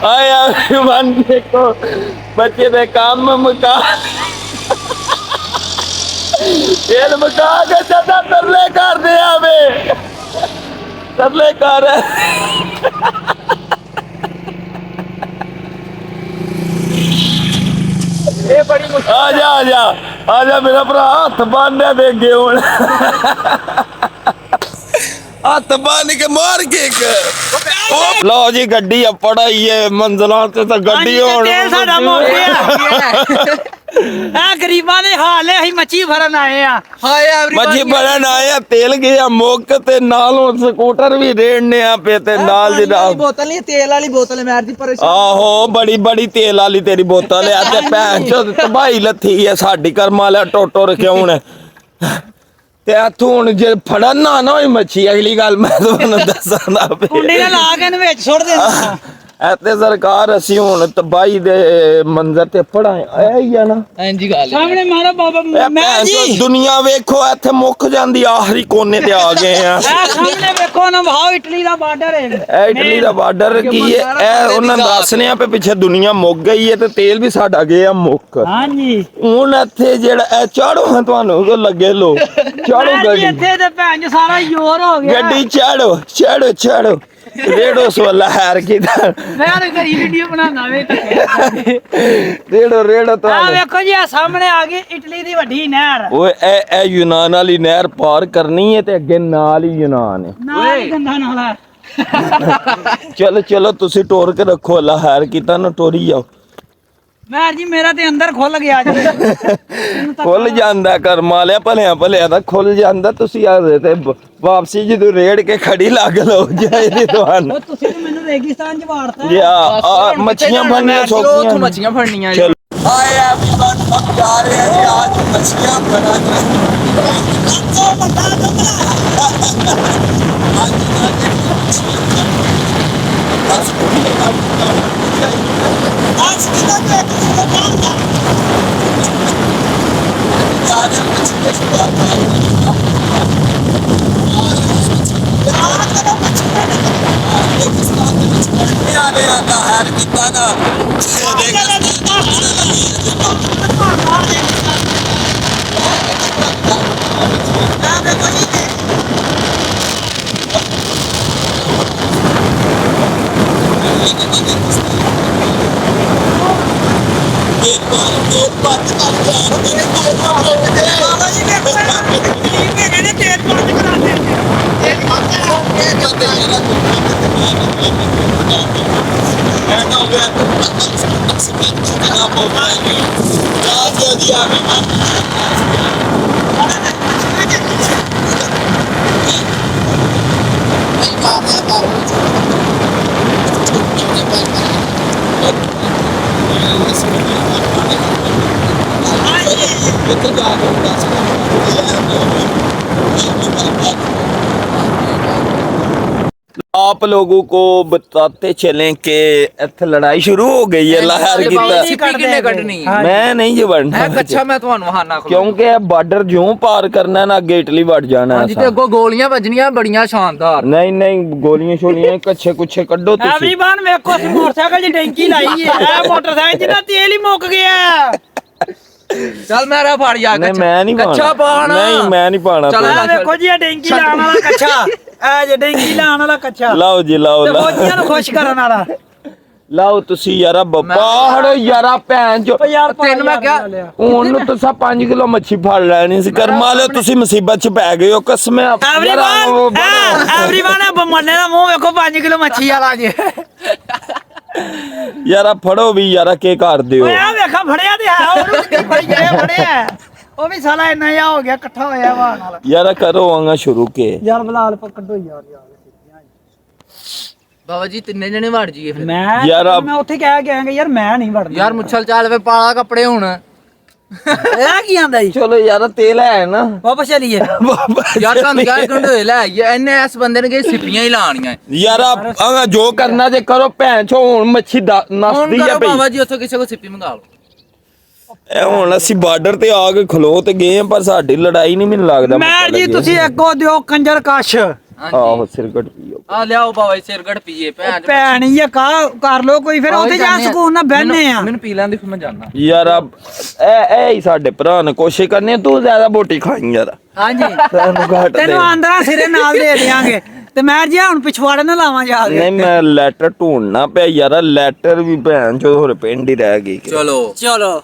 आया मन देखो बच्चे ने काम मुका तेल मुका के ज्यादा तरले कर दे आवे तरले कर आजा मेरा भरा हथ बांधे देगे हुण हथ बांध के मार के लो जी गड्डी अपड़ आई है मंजिलों से तो गड्डी गरीबां दे हाल है मच्छी भरन आए मच्छी भरन आए तेल गया मुक ते नाल हुण स्कूटर भी रेड़ने आ पे ते नाल जनाब बोतल नहीं तेल वाली बोतल है मैर दी परेशान आहो बड़ी बड़ी तेल वाली तेरी बोतल है ते भैन चो तबाही लथी है साडी कर्म वाला टोटो रखे हुण ते तू हुण जे फड़न ना ना होई मच्छी अगली गल मैं तुहानू दसां कुंडी ला के इहनू विच सुੱਟ देना ऐते सरकार असी हुण तबाही दे मंजर ते पढ़ाए आया ही है ना हां जी गल सामने मारो बाबा मैं जी दुनिया वेखो इत्थे मुक जांदी आखरी कोने ते आ गए हैं सामने वेखो ना भाव इटली दा बॉर्डर है इटली दा बॉर्डर की है ए उन्हां दसने आ पे पीछे दुनिया मुक गई है ते तेल भी साडा गया मुक हां जी हुण इत्थे जेड़ा ए चाड़ो हां तुहानू को लगे लो चाड़ो गड्डी इत्थे ते भैन जो सारा योर हो गया गड्डी चाड़ो चाड़ो चाड़ो रेड़ो सोला हार की मैं करी वीडियो बनाना वे रेड़ो रेड़ो तो आ देखो जी आ सामने आ गई इटली दी वड्डी नहर ओए ए यूनान वाली नहर पार करनी है ते अगे नाल ही यूनान है नाल ही गंदा नाला चलो चलो तुसी टोर के रखो अल्लाह हार कीता ना टोरी जाओ मैं जी मेरा ते अंदर खुल गया जी खुल ਜਾਂਦਾ ਕਰਮ ਵਾਲਿਆ ਭਲਿਆ ਭਲਿਆ ਦਾ ਖੁੱਲ ਜਾਂਦਾ ਤੁਸੀਂ ਆ ਤੇ ਵਾਪਸੀ ਜਦੋਂ ਰੇੜ ਕੇ ਖੜੀ ਲੱਗ ਲਓ ਜਾਇਦੀ ਤੁਹਾਨੂੰ ਉਹ ਤੁਸੀਂ ਤੇ ਮੈਨੂੰ ਰੇਗਿਸਤਾਨ ਚ ਵਾੜਤਾ ਯਾ ਮੱਛੀਆਂ ਫੜਨੀਆਂ ਸੌਖੀਆਂ ਮੱਛੀਆਂ ਫੜਨੀਆਂ ਚਲੋ ਆਏ एवरीवन हम जा रहे हैं जी आज मछलियां बनाने आप लोगों को बताते चलें कि इत्थे लड़ाई शुरू हो गई है लहर की मैं नहीं जी बढ़ना अच्छा मैं ਤੁਹਾਨੂੰ ਵਹਾਨਾ क्योंकि बॉर्डर जो पार करना है ना अगे इटली वड़ जाना है ਤੇ ਅੱਗੋਂ ਗੋਲੀਆਂ ਵੱਜਣੀਆਂ ਬੜੀਆਂ ਸ਼ਾਨਦਾਰ नहीं नहीं गोलियां शोलियां कच्छे कुछे कड्डो तुसी एवरीवन मेरे मोटरसाइकिल दी टैंकी लाई है ए मोटरसाइकिल दा तेल ही मुक गया ਚੱਲ ਮੇਰਾ ਫੜ ਜਾ नहीं मैं नहीं ਕੱਚਾ ਪਾਣਾ नहीं मैं नहीं पाना चल, तो। देखो जी टैंकी लाने वाला कच्चा ए जे टैंकी लाने वाला कच्चा लाओ जी लाओ ते लाओ फौजियां नु खुश करन वाला लाओ तुसी यारा बाहर यारा भैन जो यार ਤੈਨੂੰ ਮੈਂ ਕਿਹਾ ਹੁਣ ਨੂੰ ਤੁਸੀਂ 5 ਕਿਲੋ ਮੱਛੀ ਫੜ ਲੈਣੀ ਸੀ ਕਰਮਾ ਲਿਓ ਤੁਸੀਂ ਮੁਸੀਬਤ ਚ ਪੈ ਗਏ ਹੋ ਕਸਮੇ एवरीवन ਬੰਮਣੇ ਦਾ ਮੂੰਹ ਵੇਖੋ 5 ਕਿਲੋ ਮੱਛੀ ਵਾਲਾ ਜੀ ਯਾਰਾ ਫੜੋ ਵੀ ਯਾਰਾ ਕੀ ਕਰਦੇ ਹੋ ਓਏ ਆ ਵੇਖਾ ਫੜਿਆ ਤੇ ਹੈ ਉਹ ਫੜੀ ਗਏ ਫੜਿਆ ਉਹ ਵੀ ਸਾਲਾ ਇੰਨਾ ਜਿਹਾ ਹੋ ਗਿਆ ਇਕੱਠਾ ਹੋਇਆ ਵਾ ਨਾਲ ਯਾਰਾ ਕਰੋ ਆਂਗਾ ਸ਼ੁਰੂ ਕੇ ਯਾਰ ਬਲਾਲ ਪਕੜੋ ਯਾਰ ਬਾਬਾ ਜੀ ਤਿੰਨੇ ਜਣੇ ਵੜ ਜੀਏ ਫਿਰ ਮੈਂ ਉੱਥੇ ਕਹਿ ਕੇ ਆਂਗਾ ਯਾਰ ਮੈਂ ਨਹੀਂ ਵੜਦਾ ਯਾਰ ਮੁੱਛਲ ਚਾਲ ਵੇ ਪਾਲਾ ਕੱਪੜੇ ਹੁਣ ਇਹ ਕੀ ਆਂਦਾ ਜੀ ਚਲੋ ਯਾਰਾ ਤੇਲ ਹੈ ਨਾ ਵਾਪਸ ਚਲੀਏ ਯਾਰ ਤੁਹਾਨੂੰ ਕਿਹਾ ਕੰਢੋਏ ਲੈ ਆਈਏ ਐਨੇ ਇਸ ਬੰਦੇ ਨੇ ਕਿ ਸਿੱਪੀਆਂ ਹੀ ਲਾਣੀਆਂ ਯਾਰਾ ਆਂਗਾ ਜੋ ਕਰਨਾ ਜੇ ਕਰੋ ਭੈਣ ਚੋ ਹੁਣ ਮੱਛੀ ਨਸਦੀ ਆ ਪਈ ਬਾਬਾ ਜੀ ਉੱਥੋਂ ਕਿਸੇ ਕੋ ਸਿੱਪੀ ਮੰਗਾ ਲਓ ਇਹ ਹੁਣ ਅਸੀਂ ਬਾਰਡਰ ਤੇ ਆ ਕੇ ਖਲੋ ਤੇ ਗਏ ਪਰ ਸਾਡੀ ਲੜਾਈ ਨਹੀਂ ਮੈਨੂੰ ਲੱਗਦਾ ਮੈਂ ਜੀ ਤੁਸੀਂ ਅੱਗੋਂ ਦਿਓ ਕੰਜਰ ਕਸ਼ ਆਹੋ ਸਿਰਗਟ ਪੀਓ ਆ ਲਿਆਓ ਬਾਬਾ ਜੀ ਸਿਰਗੜ ਪੀਏ ਭੈਣ ਹੀ ਆ ਕਰ ਲੋ ਕੋਈ ਫਿਰ ਉੱਥੇ ਜਾ ਸਕੂਨ ਨਾਲ ਬਹਿਨੇ ਆ ਮੈਨੂੰ ਪੀ ਲੈਂਦੇ ਫਿਰ ਮੈਂ ਜਾਣਾ ਯਾਰ ਇਹ ਹੀ ਸਾਡੇ ਭਰਾ ਨੇ ਕੋਸ਼ਿਸ਼ ਕਰਨੀ ਤੂੰ ਜ਼ਿਆਦਾ ਬੋਟੀ ਖਾਈ ਯਾਰ ਹਾਂਜੀ ਤੈਨੂੰ ਘੱਟ ਦੇ ਤੈਨੂੰ ਆਂਦਰਾ ਸਿਰੇ ਨਾਲ ਦੇ ਦਿਆਂਗੇ ਤੇ ਮੈਂ ਜੀ ਹੁਣ ਪਿਛਵਾੜੇ ਨਾ ਲਾਵਾਂ ਜਾ ਕੇ ਨਹੀਂ ਮੈਂ ਲੈਟਰ ਢੂੰਡਣਾ ਪਿਆ ਯਾਰ ਲੈਟਰ ਵੀ ਭੈਣ ਚੋ ਹੋਰ ਪਿੰਡ ਹੀ ਰਹਿ ਗਈ ਚਲੋ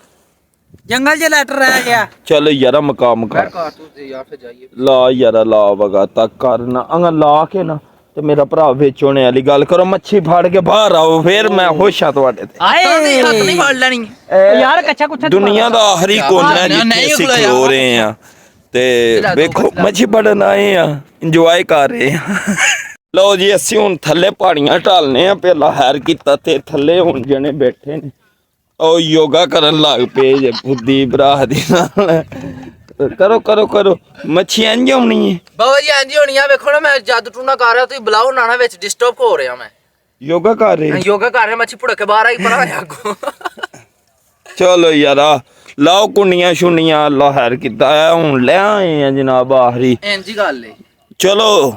ਜੰਗਲ 'ਚ ਲੈਟਰ ਰਹਿ ਗਿਆ ਚਲੋ ਯਾਰ ਮਕਾਮ ਕਰ ਕਾਰਤੂਸ ਦੇ ਯਾਰ ਫਿਰ ਜਾਈਏ ਲਾ ਯਾਰ ਲਾ ਵਗਾ ਤੱਕ ਕਰਨਾ ਅੰਗਾ ਲਾ ਕੇ ਨਾ ਤੇ ਮੇਰਾ ਭਰਾ ਵੇਚੋਣੇ ਵਾਲੀ ਗੱਲ ਕਰੋ ਮੱਛੀ ਫੜ ਕੇ ਬਾਹਰ ਆਓ ਫੇਰ ਮੈਂ ਹੋਸ਼ਾਂ ਤੁਹਾਡੇ ਤੇ ਆਏ ਹੱਥ ਨਹੀਂ ਫੜ ਲੈਣੀ ਯਾਰ ਕੱਚਾ ਕੁੱਛਾ ਦੁਨੀਆ ਦਾ ਆਖਰੀ ਕੋਨਾ ਹੈ ਜਿੱਥੇ ਅਸੀਂ ਖਲੋ ਰਹੇ ਆ ਤੇ ਵੇਖੋ ਮੱਛੀ ਫੜਨ ਆਏ ਆ ਇੰਜੋਏ ਕਰ ਰਹੇ ਆ ਲਓ ਜੀ ਅਸੀਂ ਹੁਣ ਥੱਲੇ ਪਹਾੜੀਆਂ ਢਾਲਨੇ ਆ ਪਹਿਲਾਂ ਹੈਰ ਕੀਤਾ ਤੇ ਥੱਲੇ ਹੁਣ ਜਣੇ ਬੈਠੇ ਨੇ ਉਹ ਯੋਗਾ ਕਰਨ ਲੱਗ ਪਏ ਜੇ ਬੁੱਧੀ ਭਰਾ ਦੀ ਨਾਲ ਕਰੋ ਮੱਛੀ ਇੰਜ ਆਉਣੀ ਹੈ ਬਾਬਾ ਜੀ ਇੰਜ ਹੋਣੀ ਆ ਵੇਖੋ ਨਾ ਮੈਂ ਜਾਦੂ ਟੂਣਾ ਕਰ ਰਿਹਾ ਤੁਸੀਂ ਬੁਲਾਓ ਨਾਣਾ ਵਿੱਚ ਡਿਸਟਰਬ ਹੋ ਰਿਹਾ ਮੈਂ ਯੋਗਾ ਕਰ ਰਹੇ ਯੋਗਾ ਕਰ ਰਿਹਾ ਮੱਛੀ ਭੁੜ ਕੇ ਬਾਹਰ ਆਈ ਪਰਾਂ ਆਗੋ ਚਲੋ ਯਾਰਾ ਲਾਓ ਕੁੰਡੀਆਂ ਸ਼ੁੰਡੀਆਂ ਅੱਲਾ ਹੈਰ ਕੀਤਾ ਹੁਣ ਲੈ ਆਏ ਆ ਜਨਾਬ ਆਖਰੀ ਇੰਜ ਹੀ ਗੱਲ ਏ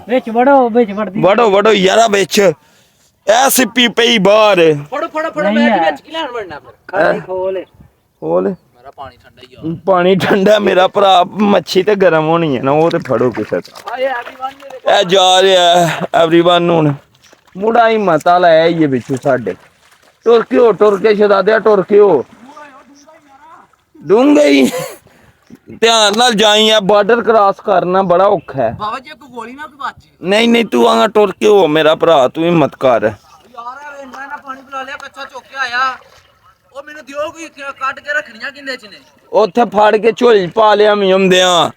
ਵਿੱਚ ਵਿੱਚ ਵੜਦੀ ਵੜੋ ਯਾਰਾ ਵਿੱਚ ਐਸ ਪੀ ਪਈ ਬਾਹਰ ਫੜੋ ਮੈਂ ਵਿੱਚ ਕੀ ਲੈਣ ਵੜਨਾ ਫਿਰ ਖੋਲ ਮੇਰਾ ਪਾਣੀ ਠੰਡਾ ਹੀ ਆ ਪਾਣੀ ਠੰਡਾ ਮੇਰਾ ਭਰਾ ਮੱਛੀ ਤੇ ਗਰਮ ਹੋਣੀ ਹੈ ਨਾ ਉਹ ਤੇ ਫੜੋ ਕਿਸੇ ਤੋਂ ਇਹ ਜਾ ਰਿਹਾ ਐਵਰੀਵਨ ਹੁਣ ਮੁੰਡਾ ਹੀ ਮਤਾ ਲਾਇਆ ਇਹ ਵਿੱਚੋਂ ਸਾਡੇ ਟੁਰ ਕੇ ਸ਼ਦਾਦਿਆ ਟੁਰ ਕੇ ਹੋ ਡੂੰਘੇ ਹੀ ਧਿਆਨ ਨਾਲ ਜਾਈ ਆ ਬਾਰਡਰ ਕ੍ਰਾਸ ਕਰਨਾ ਬੜਾ ਔਖਾ ਹੈ ਬਾਬਾ ਜੀ ਕੋਈ ਗੋਲੀ ਨਾ ਕੋਈ ਵੱਜ ਨਹੀਂ ਤੂੰ ਆਂਗਾ ਟੁਰ ਕੇ ਹੋ ਮੇਰਾ ਭਰਾ ਤੂੰ ਹਿੰਮਤ ਕਰ ਯਾਰ ਇੰਨਾ ਪਾਣੀ ਪਿਲਾ ਲਿਆ ਕੱਚਾ ਚੁੱਕ ਕੇ ਆਇਆ ਉਹ ਮੈਨੂੰ ਦਿਓ ਕੋਈ ਕੱਢ ਕੇ ਰੱਖਣੀਆਂ ਕਿੰਨੇ ਚ ਨੇ ਉੱਥੇ ਫੜ ਕੇ ਝੋਲੀ ਪਾ ਲਿਆ ਮਿੰਦਿਆਂ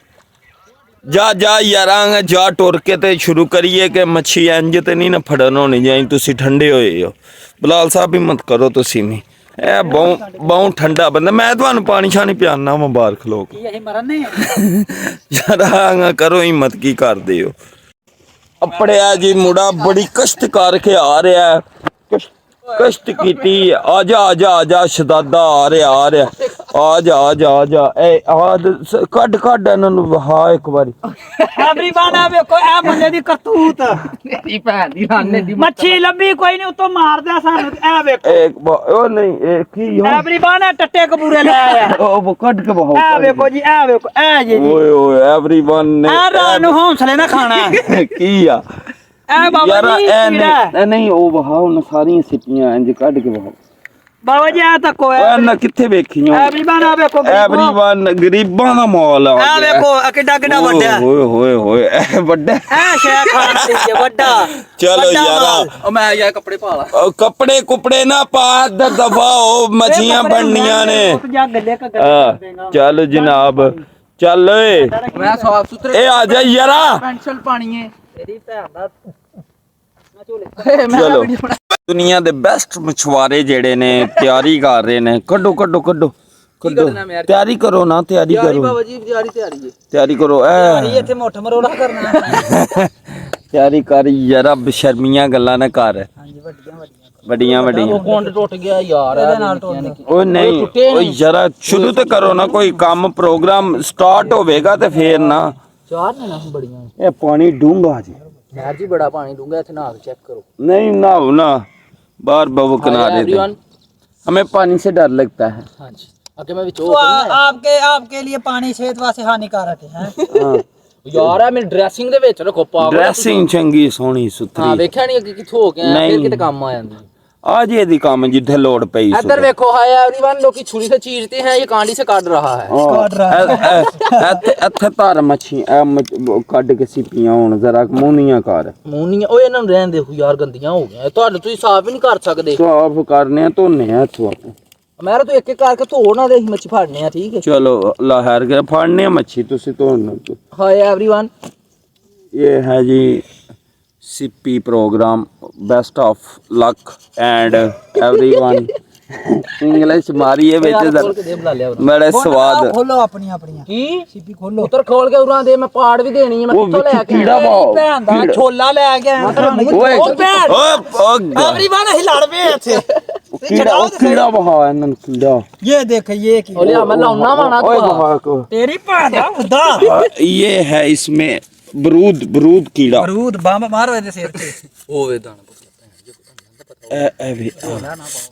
ਜਾ ਯਾਰਾਂ ਜਾ ਟੁਰ ਕੇ ਤੇ ਸ਼ੁਰੂ ਕਰੀਏ ਕਿ ਮੱਛੀ ਇੰਜ ਤੇ ਨਹੀਂ ਨਾ ਫੜਨ ਹੋਣੀ ਜਾਈ ਤੁਸੀਂ ਠੰਡੇ ਹੋਏ ਹੋ ਬਲਾਲ ਸਾਹਿਬ ਹਿੰਮਤ ਕਰੋ ਤੁਸੀਂ ਵੀ ਇਹ ਬਹੁ ਠੰਡਾ ਬੰਦਾ ਮੈਂ ਤੁਹਾਨੂੰ ਪਾਣੀ ਛਾਣੀ ਪਿਆਨਾ ਮੈਂ ਬਾਹਰ ਖਲੋ ਕੇ ਅਸੀਂ ਮਰਨੇ ਯਾਰ ਕਰੋ ਹਿੰਮਤ ਕੀ ਕਰਦੇ ਹੋ ਅਪੜਿਆ ਜੀ ਮੁੰਡਾ ਬੜੀ ਕਸ਼ਟ ਕਰਕੇ ਆ ਰਿਹਾ ਕਸ਼ਟ ਕੀਤੀ ਆ ਜਾ ਸ਼ਦਾਦਾ ਆ ਰਿਹਾ ਆ ਜਾ ਇਹ ਕੱਢ ਇਹਨਾਂ ਨੂੰ ਵਹਾ ਇੱਕ ਵਾਰੀ ਐਵਰੀਵਨ ਆ ਵੇਖੋ ਇਹ ਬੰਦੇ ਦੀ ਕਰਤੂਤ ਮੇਰੀ ਭੈਣ ਦੀ ਰਾਨੇ ਦੀ ਮੱਛੀ ਲੱਭੀ ਕੋਈ ਨਹੀਂ ਉਤੋਂ ਮਾਰਦਾ ਸਾਨੂੰ ਇਹ ਵੇਖੋ ਉਹ ਨਹੀਂ ਇਹ ਕੀ ਐਵਰੀਵਨ ਆ ਟੱਟੇ ਕਬੂਰੇ ਲੈ ਆਇਆ ਉਹ ਕੱਢ ਕੇ ਵਹਾ ਇਹ ਵੇਖੋ ਜੀ ਇਹ ਵੇਖੋ ਇਹ ਜੀ ਓਏ ਐਵਰੀਵਨ ਨੇ ਇਹ ਰਾਤ ਨੂੰ ਹੌਂਸਲੇ ਨਾ ਖਾਣਾ ਕੀ ਆ ਇਹ ਬਾਬਾ ਜੀ ਇਹ ਨਹੀਂ ਉਹ ਵਹਾ ਉਹਨਾਂ ਸਾਰੀਆਂ ਸਿੱਪੀਆਂ ਇੰਜ ਕੱਢ ਕੇ ਵਹਾ ਬਾਬਾ ਜੀ ਆ ਤੱਕੋ ਓਏ ਨਾ ਕਿੱਥੇ ਵੇਖੀਆਂ ਐਵਰੀਵਨ ਆ ਵੇਖੋ ਐਵਰੀਵਨ ਗਰੀਬਾਂ ਦਾ ਮਾਲ ਆ ਆ ਵੇਖੋ ਕਿੱਡਾ ਵੱਡਾ ਓਏ ਇਹ ਵੱਡਾ ਇਹ ਸ਼ੈ ਖਾਣ ਦੀ ਵੱਡਾ ਚਲੋ ਯਾਰਾ ਉਹ ਮੈਂ ਯਾਰ ਕੱਪੜੇ ਪਾ ਲਾ ਕੱਪੜੇ ਨਾ ਪਾ ਦਫਾ ਉਹ ਮੱਛੀਆਂ ਬਣਨੀਆਂ ਨੇ ਚੱਲ ਜਨਾਬ ਚੱਲ ਓਏ ਮੈਂ ਸਾਫ ਸੁਥਰੇ ਇਹ ਆ ਜਾ ਯਾਰਾ ਪੈਨਸਲ ਪਾਣੀ ਏ ਤੇਰੀ ਭੈਣ ਦਾ ਚਲੋ ਦੁਨੀਆ ਦੇ ਬੈਸਟ ਮਛੁਆਰੇ ਜਿਹੜੇ ਨੇ ਤਿਆਰੀ ਕਰ ਰਹੇ ਨੇ ਕੱਢੋ ਤਿਆਰੀ ਕਰੋ ਨਾ ਤਿਆਰੀ ਕਰੋ ਬਾਬਾ ਜੀ ਤਿਆਰੀ ਕਰੋ ਯਾਰੀ ਇੱਥੇ ਮੁੱਠ ਮਰੋੜਾ ਕਰਨਾ ਤਿਆਰੀ ਕਰ ਯਾਰਾ ਬਸ਼ਰਮੀਆਂ ਗੱਲਾਂ ਨਾ ਕਰ ਹਾਂਜੀ ਵੱਡੀਆਂ ਉਹ ਕੁੰਡ ਟੁੱਟ ਗਿਆ ਯਾਰ ਇਹਦੇ ਨਾਲ ਟੁੱਟਦੇ ਉਹ ਨਹੀਂ ਉਹ ਯਾਰਾ ਸ਼ੁਰੂ ਤੇ ਕਰੋ ਨਾ ਕੋਈ ਕੰਮ ਪ੍ਰੋਗਰਾਮ ਸਟਾਰਟ ਹੋਵੇਗਾ ਤੇ ਫੇਰ ਨਾ ਚਾਰ ਨੇ ਨਾ ਬੜੀਆਂ ਇਹ ਪਾਣੀ ਡੂੰਘਾ ਜੀ ਯਾਰ ਜੀ ਬੜਾ ਪਾਣੀ ਡੂੰਗਾ ਇੱਥੇ ਨਹਾ ਕੇ ਚੈੱਕ ਕਰੋ नहीं नहाओ ना बार बाबू किनारे थे हमें पानी से डर लगता है हाँ जी आगे मैं तो आपके लिए पानी सेहत वास्ते हानिकारक है हाँ यार है मेरी ड्रेसिंग ਦੇ ਵਿੱਚ ਰੱਖੋ ਪਾ ड्रेसिंग चंगी सोहनी सुथरी ਹਾਂ ਵੇਖਿਆ ਨਹੀਂ ਕਿ ਕਿੱਥੋਂ ਹੋ ਕੇ ਆਇਆ ਫਿਰ ਕਿਤੇ ਕੰਮ ਆ ਜਾਂਦੀ आज ये दी काम जिथे लोड पई इधर देखो हाय एवरीवन लोग की छुरी से चीरते हैं ये कांडी से काट रहा है ਇੱਥੇ ਧਰ ਮੱਛੀ ਕੱਢ ਕੇ ਸਿੱਪੀਆਂ ਹੁਣ ਜ਼ਰਾ ਮੂੰਹੀਆਂ ਕਰ ਮੂੰਹੀਆਂ ਓਏ ਇਹਨਾਂ ਨੂੰ ਰਹਿਣ ਦੇ ਯਾਰ ਗੰਦੀਆਂ ਹੋ ਗਈਆਂ ਤੁਹਾਡੇ ਤੁਸੀਂ ਸਾਫ਼ ਹੀ ਨਹੀਂ ਕਰ ਸਕਦੇ ਸਾਫ ਕਰਨੇ ਆ ਧੋਨੇ ਆ ਇੱਥੋਂ ਆਪਾਂ ਮੈਂ ਤੂੰ ਇੱਕ ਇੱਕ ਕਰਕੇ ਧੋ ਨਾ ਦੇ ਮੱਛੀ ਫੜਨੇ ਆ ਠੀਕ ਹੈ ਚਲੋ ਲਹਿਰ ਕੇ ਫੜਨੇ ਆ ਮੱਛੀ ਤੁਸੀਂ ਧੋਣ ਹਾय एवरीवन ये है जी CP program best of luck and everyone English मारी है बेच बड़े स्वाद खोलो अपनी की सीपी खोलो उतर खोल के उरा दे मैं पाड़ भी देनी है मैं कित्थों ले के कीड़ा भैन दा छोला ले गया ओए एवरीवन ही लड़ पे थे कीड़ा बहा है कीड़ा ये देख ये की ओले मैं लाउना माना ओए बहा को तेरी भैन दा खुदा ये है इसमें ਬਰੂਦ ਕੀੜਾ ਬਰੂਦ ਬੰਬ ਮਾਰੋ ਇਹਦੇ ਸਿਰ ਤੇ ਹੋਵੇ ਦਾਣਾ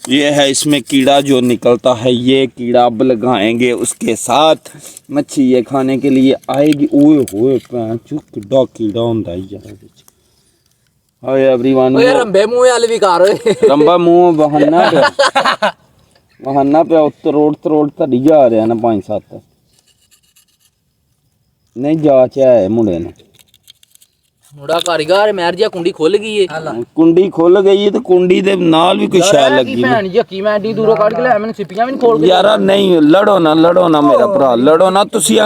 ये है इसमें कीड़ा जो निकलता है ये कीड़ा अब लगाएंगे उसके साथ मच्छी ये खाने के लिए आएगी ओए होए पैंचो किड्डा कीड़ा हुंदा यार हाय एवरीवन ਓਏ ਰੰਬੇ ਮੂੰਹ ਵਾਲ ਵੀ ਕਰ ਓਏ रंबा मुंह बहाना पे तरोड़ धरी जा रहा ना 5-7 नहीं जाच है मुंडे ने ਮੁੰਡਾ ਕਾਰੀਗਰ ਮੈਰ ਜੀ ਕੁੰਡੀ ਖੁੱਲ ਗਈ ਏ कुंडी खुल गई है तो कुंडी दे नाल भी कुछ शै लगी ਭੈਣ ਜੀ ਹੱਕੀ ਮੈਂ ਡੀ ਦੂਰੋਂ ਕੱਢ ਕੇ ਲਿਆ ਮੈਨੂੰ ਸਿੱਪੀਆਂ ਵੀ ਨਹੀਂ ਖੋਲ ਕੇ यार नहीं लड़ो ना मेरा भरा लड़ो ना तुसी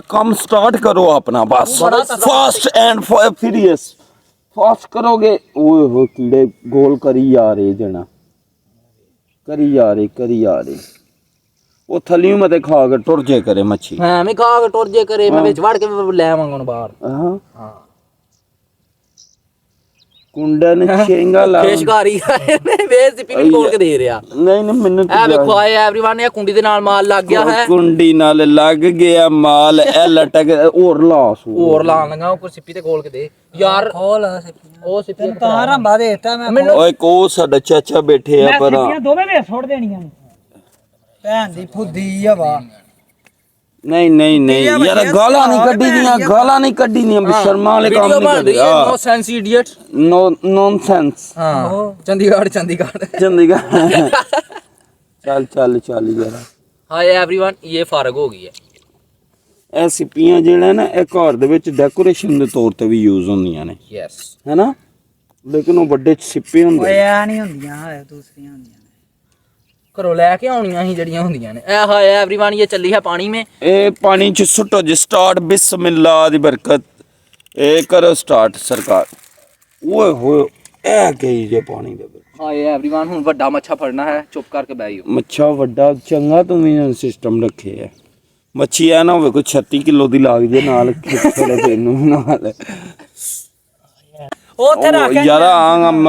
काम स्टार्ट करो अपना बस फास्ट एंड फ्यूरियस फास्ट करोगे ओए हो कीड़े गोल करी जा रहे जना करी जा रहे वो थलियों मते खा के टुर जे करे मच्छी ਹਾਂ ਮੈਂ ਖਾ ਕੇ ਟੁਰ ਜੇ ਕਰੇ ਮੈਂ ਵਿੱਚ ਵੜ ਕੇ ਲੈ ਆਵਾਂਗਾ ਹੁਣ ਬਾਹਰ हाँ कुंडा ने शेंगा ला ਪੇਸ਼ਕਾਰੀ ਨੇ ਵੇ ਸਿੱਪੀ ਵੀ ਖੋਲ ਕੇ ਦੇ ਰਿਹਾ नहीं मैनू ਇਹ ਵੇਖੋ ਆਏ एवरीवन ਇਹ ਕੁੰਡੀ ਦੇ ਨਾਲ ਮਾਲ ਲੱਗ ਗਿਆ ਹੈ कुंडी नाल लग गया माल ए लटक और लास ਹੋਰ ਲਾਣ ਲਗਾ ਉੱਪਰ ਸਿੱਪੀ ਤੇ ਖੋਲ ਕੇ ਦੇ ਯਾਰ ਖੋਲ ਉਹ ਸਿੱਪੀ ਤਾਂ ਰੰਬਾ ਦੇ ਦਿੱਤਾ ਮੈਂ ओए को साडा चाचा बैठे आ पर ਸਿੱਪੀਆਂ ਦੋਵੇਂ ਵੇ ਸੁੱਟ ਦੇਣੀਆਂ ਭੈਣ ਦੀ ਫੁੱਦੀ ਹਵਾ नहीं यार गाला नहीं कड्डी दी शर्मा वाले काम नहीं कर रहा no sense idiot no nonsense हां चंडीगढ़ चल यार हाय एवरीवन ये फारग हो गई है ਇਹ ਸਿੱਪੀਆਂ ਜਿਹੜਾ ਨਾ ਇਹ ਘਰ ਦੇ ਵਿੱਚ ਡੈਕੋਰੇਸ਼ਨ ਦੇ ਤੌਰ ਤੇ ਵੀ ਯੂਜ਼ ਹੁੰਦੀਆਂ ਨੇ ਯੈਸ ਹੈਨਾ ਲੇਕਿਨ ਉਹ ਵੱਡੇ ਸਿੱਪੇ ਹੁੰਦੇ ਓਏ ਆ ਨਹੀਂ ਹੁੰਦੀਆਂ ਹੈ ਦੂਸਰੀਆਂ ਹੁੰਦੀਆਂ ਘਰੋਂ ਲੈ ਕੇ ਆਉਣੀਆਂ ਸੀ ਜਿਹੜੀਆਂ ਹੁੰਦੀਆਂ ਨੇ ਇਹ ਹਾਏ एवरीवन ये चली है पानी में ਇਹ ਪਾਣੀ ਚ ਸੁੱਟੋ ਜੀ ਸਟਾਰਟ ਬਿਸਮਿਲ੍ਲਾ ਦੀ ਬਰਕਤ ਇਹ ਕਰੋ ਸਟਾਰਟ ਸਰਕਾਰ ਓਏ ਹੋਏ ਇਹ ਗਈ ਜੇ ਪਾਣੀ ਦੇ ਵਿੱਚ ਹਾਏ एवरीवन ਹੁਣ ਵੱਡਾ ਮੱਛਾ ਫੜਨਾ ਹੈ ਚੁੱਪ ਕਰਕੇ ਬਹਿ ਜਾਓ ਮੱਛਾ ਵੱਡਾ ਚੰਗਾ ਤੂੰ ਵੀ ਸਿਸਟਮ ਰੱਖੇ ਆ ਮੱਛੀ ਆ ਨਾ ਹੋਵੇ ਕੋਈ 36 ਕਿਲੋ ਦੀ ਲੱਗ ਜੇ ਨਾਲ ਖਿੱਚੜੇ ਤੈਨੂੰ ਨਾਲ ਉੱਥੇ ਰੱਖ यार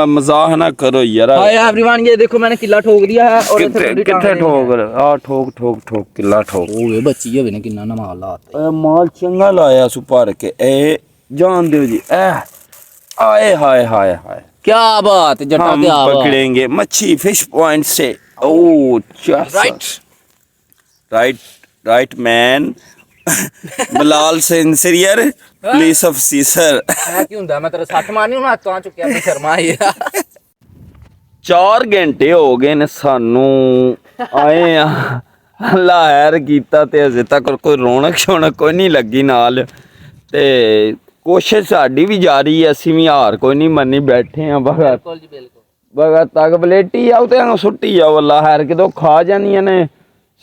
मजाक ना करो यार हाय एवरीवन ये देखो मैंने किला ठोक दिया है और कितने ठोक आ ठोक किला ठोक ओए बच्ची होवे ने किन्ना ना माल लाते ए माल चंगा लाया सु भर के ए जान दियो जी ए आए हाय क्या बात जटा हम क्या बात पकड़ेंगे मच्छी फिश पॉइंट से ओ राइट मैन बलाल सिंसियर पुलिस ऑफिसर मैं क्यों ਹੁੰਦਾ ਮੈਂ ਤੇਰੇ ਸੱਟ ਮਾਰਨੀ ਹੁਣ ਹੱਥਾਂ ਚੁੱਕਿਆ ਤੇ ਸ਼ਰਮਾ ਆਈ 4 ਘੰਟੇ ਹੋ ਗਏ ਨੇ ਸਾਨੂੰ ਆਏ ਆ ਲਾਹਰ ਕੀਤਾ ਤੇ ਅਜੇ ਤੱਕ ਕੋਈ ਰੌਣਕ ਸ਼ੌਣਕ ਕੋਈ ਨਹੀਂ ਲੱਗੀ ਨਾਲ ਤੇ ਕੋਸ਼ਿਸ਼ ਸਾਡੀ ਵੀ ਜਾਰੀ ਹੈ ਅਸੀਂ ਵੀ ਹਾਰ ਕੋਈ ਨਹੀਂ ਮੰਨੀ ਬੈਠੇ ਆ ਬਗਾ ਬਿਲਕੁਲ ਜੀ ਬਿਲਕੁਲ ਬਗਾ ਤੱਕ ਬਲੇਟੀ ਆਉ ਤੇ ਸੁੱਟੀ ਆ ਵੱਲਾ ਹਾਰ ਕਿਦੋਂ ਖਾ ਜਾਂਦੀਆਂ ਨੇ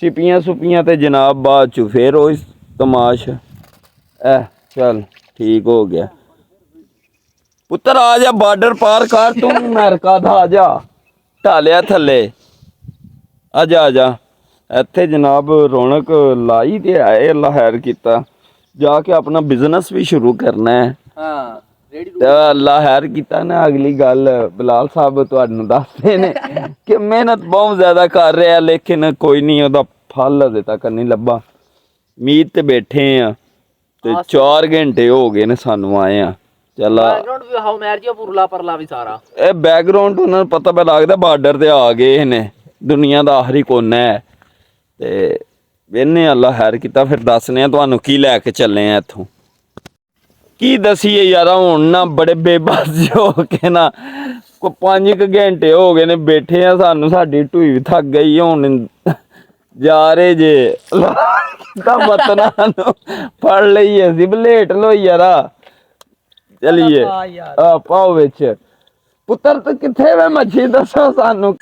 ਸਿਪੀਆਂ ਤੇ ਜਨਾਬ ਬਾਅਦ ਚ ਫੇਰ ਉਹ ਤਮਾਸ਼ ਐ ਚੱਲ ठीक हो गया पुत्र आ जा बॉर्डर पार कर तू अमेरिका दा आ जा ढालिया थले आ जा इत्थे जनाब रौनक लाई ते आए अल्लाह खैर कीता जाके अपना बिजनेस भी शुरू करना है हां रेडी ते अल्लाह खैर कीता ना अगली गल बिलाल साहब तुहानू दसदे ने कि मेहनत बहुत ज्यादा कर रहा लेकिन कोई नहीं ओदा फल अजे तक नहीं लब्भा उम्मीद ते बैठे आ ਤੇ 4 ਘੰਟੇ ਹੋ ਗਏ ਨੇ ਸਾਨੂੰ ਆਏ ਆ ਚੱਲ ਬੈਕਗ੍ਰਾਉਂਡ ਵੀ ਹਾਉ ਮੈਰਜੀ ਪੁਰਲਾ ਪਰਲਾ ਵੀ ਸਾਰਾ ਇਹ ਬੈਕਗ੍ਰਾਉਂਡ ਉਹਨਾਂ ਨੂੰ ਪਤਾ ਪੈ ਲੱਗਦਾ ਬਾਰਡਰ ਤੇ ਆ ਗਏ ਨੇ ਦੁਨੀਆ ਦਾ ਆਖਰੀ ਕੋਨਾ ਹੈ ਤੇ ਵੇਨੇ ਅੱਲਾ ਖੈਰ ਕੀਤਾ ਫਿਰ ਦੱਸਨੇ ਆ ਤੁਹਾਨੂੰ ਕੀ ਲੈ ਕੇ ਚੱਲੇ ਆ ਇੱਥੋਂ ਕੀ ਦਸੀਏ ਯਾਰਾ ਹੁਣ ਨਾ ਬੜੇ ਬੇਬਸ ਹੋ ਕੇ ਨਾ ਕੋ 5 ਘੰਟੇ ਹੋ ਗਏ ਨੇ ਬੈਠੇ ਆ ਸਾਨੂੰ ਸਾਡੀ ਢੂਈ ਵੀ ਥੱਕ ਗਈ ਹੁਣ ਜਾ ਰਹੇ ਜੇ ਤਾਂ ਮਤਨਾ ਨੂੰ ਫੜ ਲਈ ਅਸੀਂ ਬਲੇਟ ਲੋ ਯਾਰਾ ਚਲੀਏ ਆ ਪਾਓ ਵਿੱਚ ਪੁੱਤਰ ਤੇ ਕਿੱਥੇ ਵੇ ਮੱਛੀ ਦੱਸੋ ਸਾਨੂੰ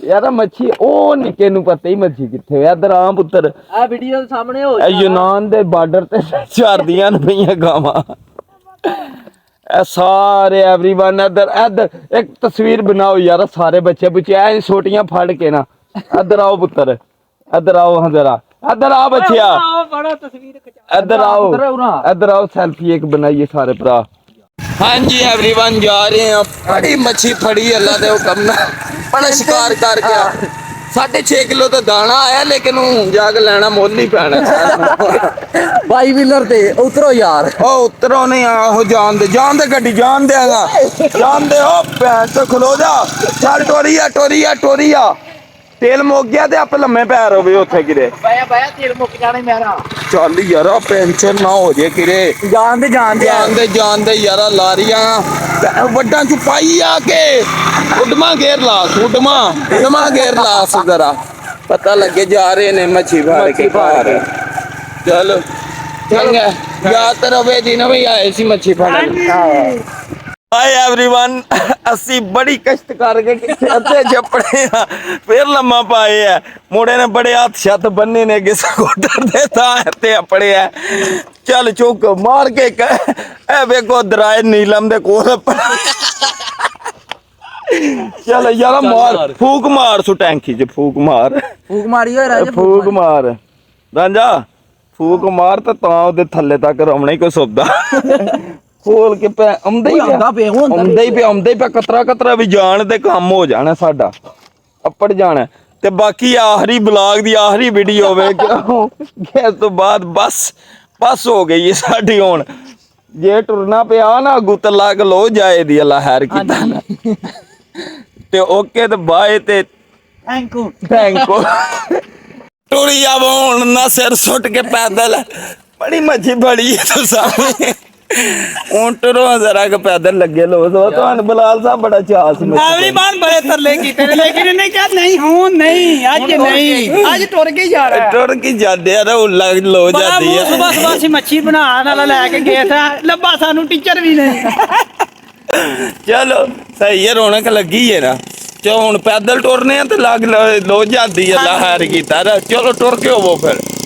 ਯਾਰਾ ਮੱਛੀ ਉਹ ਨਿੱਕੇ ਨੂੰ ਪਤਾ ਹੀ ਮੱਛੀ ਕਿੱਥੇ ਵੇ ਇਧਰ ਆ ਪੁੱਤਰ ਆ ਵੀਡੀਓ ਦੇ ਸਾਹਮਣੇ ਹੋ ਇਹ ਯੂਨਾਨ ਦੇ ਬਾਰਡਰ ਤੇ ਚਰਦੀਆਂ ਨੇ ਪਈਆਂ ਗਾਵਾਂ ਇਹ ਸਾਰੇ एवरीवन इधर एक तस्वीर बनाओ यार सारे बच्चे ऐ छोटियां फड़ के ना इधर आओ पुत्र इधर आओ हाँ जरा इधर आओ बच्चिया बड़ा तस्वीर खिंचा इधर आओ सेल्फी एक बनाइए सारे भरा हाँ जी एवरीवन जा रहे हैं बड़ी मच्छी फड़ी अल्लाह दे हुक्म नाल बड़ा शिकार कर गया 6.5 ਕਿਲੋ ਤਾਂ ਦਾਣਾ ਆਇਆ ਲੇਕਿਨ ਹੁਣ ਜਾ ਕੇ ਲੈਣਾ ਮੁੱਲ ਹੀ ਪੈਣਾ ਬਾਈ ਵੀਲਰ ਤੇ ਉਤਰੋ ਯਾਰ ਉਹ ਉਤਰੋ ਨਹੀਂ ਆਹੋ ਜਾਣ ਦੇ ਗੱਡੀ ਜਾਣ ਦੇਗਾ ਜਾਣ ਦੇ ਉਹ ਭੈਣ ਤੋਂ ਖਲੋ ਜਾ ਚੱਲ ਟੋਰੀਆ ਤੇਲ ਮੁੱਕ ਗਿਆ ਤੇ ਆਪੇ ਲੰਮੇ ਪੈਰ ਹੋਵੇ ਉੱਥੇ ਕਿਰੇ ਬਾਇਆ ਤੇਲ ਮੁੱਕ ਜਾਣਾ ਮੇਰਾ ਚੱਲ ਯਾਰਾ ਪੈਂਚਰ ਨਾ ਹੋ ਜੇ ਕਿਰੇ ਜਾਣ ਦੇ ਯਾਰਾ ਲਾਰੀਆਂ ਵੱਡਾਂ ਚ ਪਾਈ ਆ ਕੇ ਉਡਮਾ ਗੇਰ ਲਾ ਜ਼ਰਾ ਪਤਾ ਲੱਗੇ ਜਾ ਰਹੇ ਨੇ ਮੱਛੀ ਫੜ ਕੇ ਘਰ ਚਲੋ ਚੰਗਾ ਯਾਦ ਰਵੇ ਦਿਨ ਵੀ ਆਏ ਸੀ ਮੱਛੀ ਫੜਨ ਹਾਈ एवरीवन ਅਸੀਂ ਬੜੀ ਕਸ਼ਟ ਕਰਕੇ ਕਿੱਥੇ ਅੱਧੇ ਜੱਪੜੇ ਆ ਫਿਰ ਲੰਮਾ ਪਾਏ ਆ ਮੁੰਡੇ ਨੇ ਬੜੇ ਹੱਥ ਛੱਤ ਬੰਨੇ ਨੇ ਕਿ ਸਕੂਟਰ ਦੇ ਤਾਂ ਤੇ ਆਪਣੇ ਆ ਚੱਲ ਚੁੱਕ ਮਾਰ ਕੇ ਐ ਵੇਖੋ ਦਰਾਏ ਨੀਲਮ ਦੇ ਕੋਲ ਚੱਲ ਯਾਰ ਮਾਰ ਫੂਕ ਮਾਰ ਸੂ ਟੈਂਕੀ 'ਚ ਫੂਕ ਮਾਰੀ ਓਏ ਰਾਜਾ ਫੂਕ ਮਾਰ ਰਾਂਝਾ ਫੂਕ ਮਾਰ ਤਾਂ ਉਹਦੇ ਥੱਲੇ ਤੱਕ ਰਮਣਾ ਹੀ ਕੋਈ ਸੁੱਦਾ ਖੋਲ ਕੇ ਪੈ ਆਉਂਦਾ ਹੀ ਪਿਆ ਕਤਰਾ ਵੀ ਜਾਣ ਤੇ ਕੰਮ ਹੋ ਜਾਣਾ ਸਾਡਾ ਅੱਪੜ ਜਾਣਾ ਤੇ ਬਾਕੀ ਆਖਰੀ ਬਲੌਗ ਦੀ ਆਖਰੀ ਵੀਡੀਓ ਵੇ ਇਸ ਤੋਂ ਬਾਅਦ ਬਸ ਹੋ ਗਈ ਸਾਡੀ ਹੁਣ ਜੇ ਟੁਰਨਾ ਪਿਆ ਨਾ ਗੁੱਤ ਲੱਗ ਲੋ ਜਾਏ ਦੀ ਅੱਲਾ ਹੈਰ ਕੀਤਾ ਨਾ ਤੇ ਓਕੇ ਤੇ ਬਾਏ ਤੇ ਥੈਂਕੂ ਟੁਰੀ ਆਵੋ ਹੁਣ ਨਾ ਸਿਰ ਸੁੱਟ ਕੇ ਪੈਦਲ ਬੜੀ ਮੱਛੀ ਬੜੀ ਹੈ ਤੂੰ ਸਾਹਮਣੇ ਹੁਣ ਟਰੋ ਜ਼ਰਾ ਕਿ ਪੈਦਲ ਲੱਗੇ ਲੋ ਤੁਹਾਨੂੰ ਬਲਾਲ ਸਾਹਿਬ ਬੜਾ ਚਾਅ ਸੀ ਐਵਰੀਵਨ ਬੜੇ ਤਰਲੇ ਕੀਤੇ ਲੇਕਿਨ ਇਹਨੇ ਕਿਹਾ ਨਹੀਂ ਹੁਣ ਨਹੀਂ ਅੱਜ ਟੁਰ ਕੇ ਜਾ ਰਿਹਾ ਟੁਰ ਕੇ ਜਾਂਦੇ ਆ ਉਹ ਲੱਗ ਲੋ ਜਾਂਦੀ ਆ ਸਵੇਰ ਅਸੀਂ ਮੱਛੀ ਬਣਾਉਣ ਵਾਲਾ ਲੈ ਕੇ ਗਏ ਥਾ ਲੱਭਾ ਸਾਨੂੰ ਟੀਚਰ ਵੀ ਨਹੀਂ ਚਲੋ ਸਹੀ ਹੈ ਰੌਣਕ ਲੱਗੀ ਹੈ ਨਾ ਚੋ ਹੁਣ ਪੈਦਲ ਟੁਰਨੇ ਆ ਤੇ ਲੱਗ ਲੋ ਜਾਂਦੀ ਆ ਲਹਿਰ ਕੀਤਾ ਚਲੋ ਟੁਰ ਕੇ ਹੋਵੋ ਫਿਰ